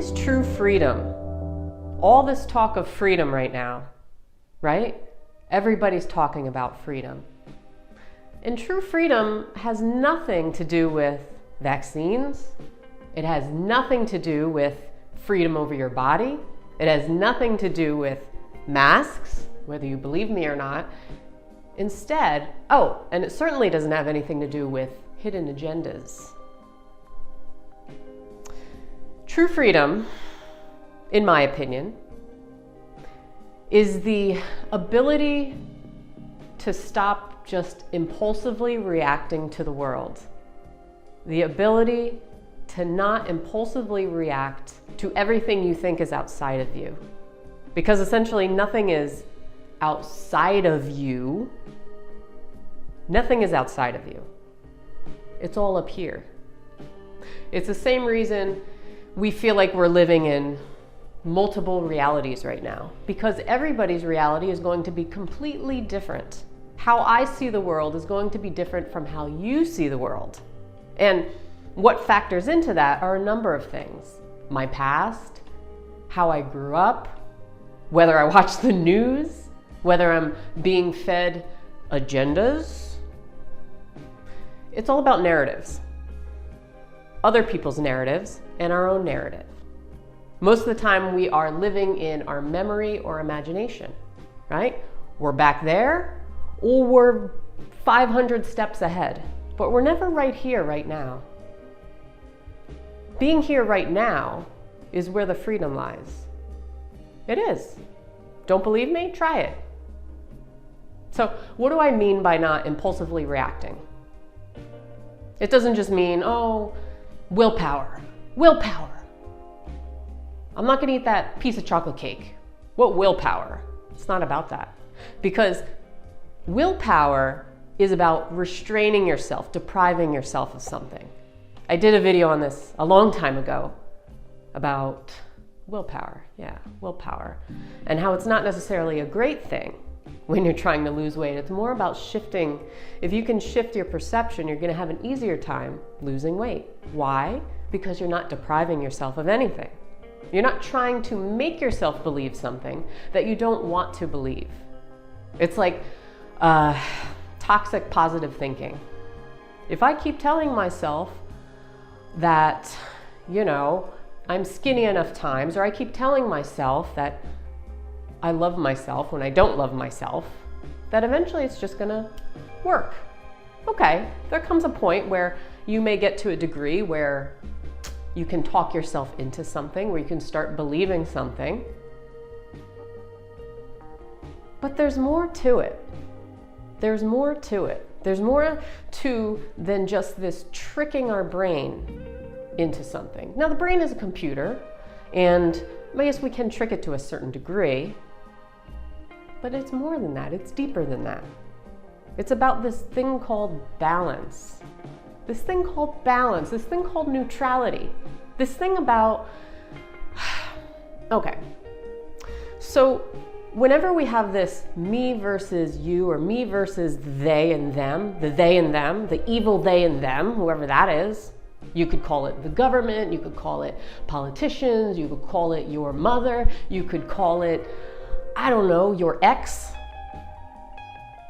is true freedom? All this talk of freedom right now, right? Everybody's talking about freedom. And true freedom has nothing to do with vaccines. It has nothing to do with freedom over your body. It has nothing to do with masks, whether you believe me or not. Instead, and it certainly doesn't have anything to do with hidden agendas. True freedom, in my opinion, is the ability to stop just impulsively reacting to the world. The ability to not impulsively react to everything you think is outside of you. Because essentially nothing is outside of you. Nothing is outside of you. It's all up here. It's the same reason we feel like we're living in multiple realities right now, because everybody's reality is going to be completely different. How I see the world is going to be different from how you see the world. And what factors into that are a number of things. My past, how I grew up, whether I watch the news, whether I'm being fed agendas. It's all about narratives. Other people's narratives and our own narrative. Most of the time we are living in our memory or imagination, right? We're back there or we're 500 steps ahead, but we're never right here, right now. Being here right now is where the freedom lies. It is. Don't believe me? Try it. So what do I mean by not impulsively reacting? It doesn't just mean, willpower. Willpower. I'm not gonna eat that piece of chocolate cake. What willpower? It's not about that. Because willpower is about restraining yourself, depriving yourself of something. I did a video on this a long time ago about willpower. Yeah, willpower. And how it's not necessarily a great thing when you're trying to lose weight. It's more about shifting. If you can shift your perception, you're gonna have an easier time losing weight. Why? Because you're not depriving yourself of anything. You're not trying to make yourself believe something that you don't want to believe. It's like toxic positive thinking. If I keep telling myself that, I'm skinny enough times, or I keep telling myself that I love myself when I don't love myself, that eventually it's just gonna work. Okay, there comes a point where you may get to a degree where you can talk yourself into something, where you can start believing something. But there's more to it. There's more to it. There's more to than just this tricking our brain into something. Now, the brain is a computer, and I guess we can trick it to a certain degree, but it's more than that. It's deeper than that. It's about this thing called balance. This thing called balance, this thing called neutrality, this thing about, okay. So whenever we have this me versus you, or me versus they and them, the they and them, the evil they and them, whoever that is, you could call it the government, you could call it politicians, you could call it your mother, you could call it, I don't know, your ex.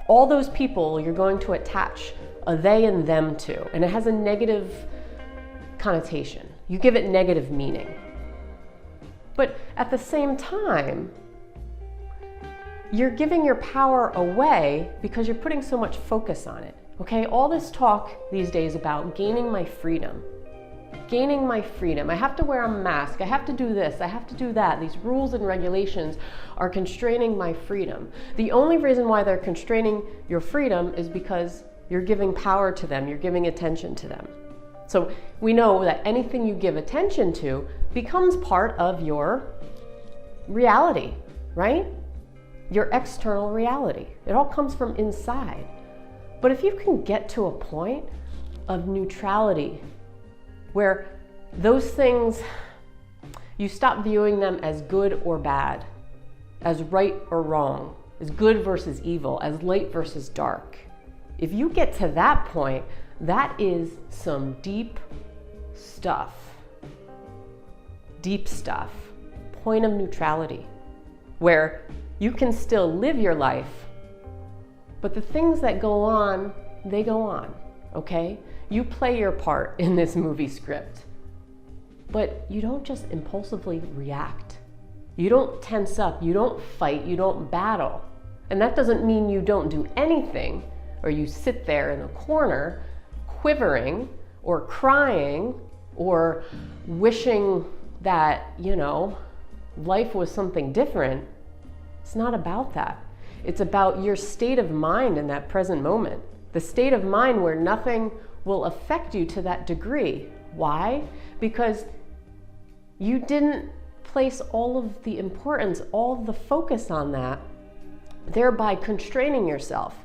All those people you're going to attach a they and them to, and it has a negative connotation. You give it negative meaning. But at the same time, you're giving your power away because you're putting so much focus on it. Okay, all this talk these days about gaining my freedom. Gaining my freedom. I have to wear a mask. I have to do this. I have to do that. These rules and regulations are constraining my freedom. The only reason why they're constraining your freedom is because you're giving power to them. You're giving attention to them. So we know that anything you give attention to becomes part of your reality, right? Your external reality. It all comes from inside. But if you can get to a point of neutrality where those things, you stop viewing them as good or bad, as right or wrong, as good versus evil, as light versus dark. If you get to that point, that is some deep stuff. deep stuff, point of neutrality, where you can still live your life, but the things that go on, they go on, okay? You play your part in this movie script, but you don't just impulsively react. You don't tense up, you don't fight, you don't battle. And that doesn't mean you don't do anything, or you sit there in a corner quivering or crying or wishing that, life was something different. It's not about that. It's about your state of mind in that present moment. The state of mind where nothing will affect you to that degree. Why? Because you didn't place all of the importance, all of the focus on that, thereby constraining yourself,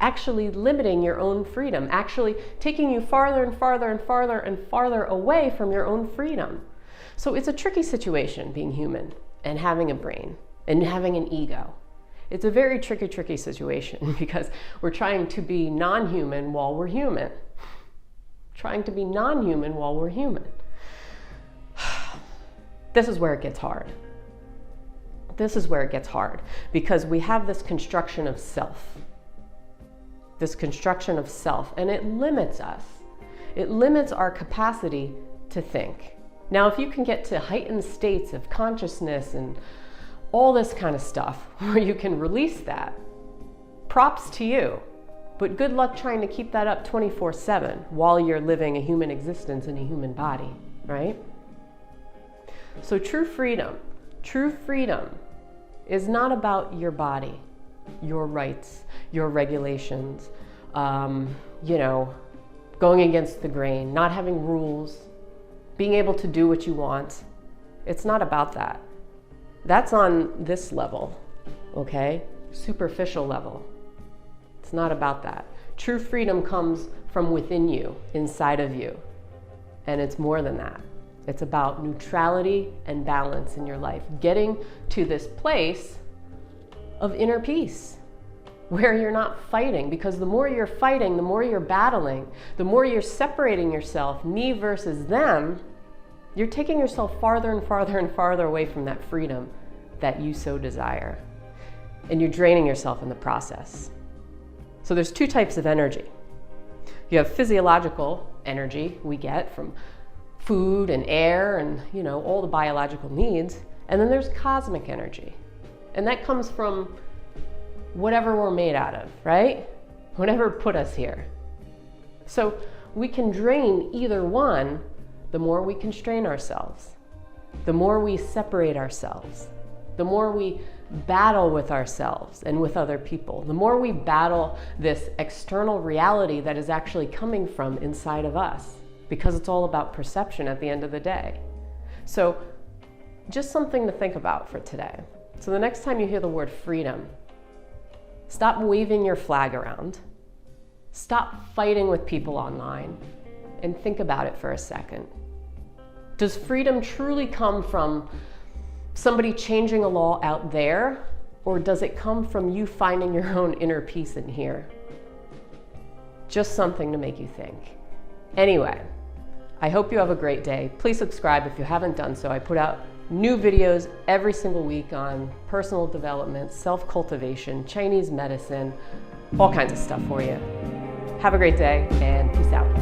actually limiting your own freedom, actually taking you farther and farther and farther and farther away from your own freedom. So it's a tricky situation being human and having a brain and having an ego. It's a very tricky situation because we're trying to be non-human while we're human. Trying to be non-human while we're human. This is where it gets hard. This is where it gets hard because we have this construction of self. This construction of self, and it limits us. It limits our capacity to think. Now, if you can get to heightened states of consciousness and all this kind of stuff where you can release that, props to you. But good luck trying to keep that up 24/7 while you're living a human existence in a human body, right? So true freedom is not about your body, your rights, your regulations, going against the grain, not having rules, being able to do what you want. It's not about that. That's on this level, okay? Superficial level. It's not about that. True freedom comes from within you, inside of you. And it's more than that. It's about neutrality and balance in your life. Getting to this place of inner peace where you're not fighting, because the more you're fighting, the more you're battling, the more you're separating yourself, me versus them, you're taking yourself farther and farther and farther away from that freedom that you so desire. And you're draining yourself in the process. So there's two types of energy. You have physiological energy we get from food and air and all the biological needs. And then there's cosmic energy. And that comes from whatever we're made out of, right? Whatever put us here. So we can drain either one the more we constrain ourselves, the more we separate ourselves, the more we battle with ourselves and with other people, the more we battle this external reality that is actually coming from inside of us, because it's all about perception at the end of the day. So just something to think about for today. So the next time you hear the word freedom, stop waving your flag around, stop fighting with people online, and think about it for a second. Does freedom truly come from somebody changing a law out there, or does it come from you finding your own inner peace in here? Just something to make you think. Anyway, I hope you have a great day. Please subscribe if you haven't done so. I put out new videos every single week on personal development, self-cultivation, Chinese medicine, all kinds of stuff for you. Have a great day and peace out.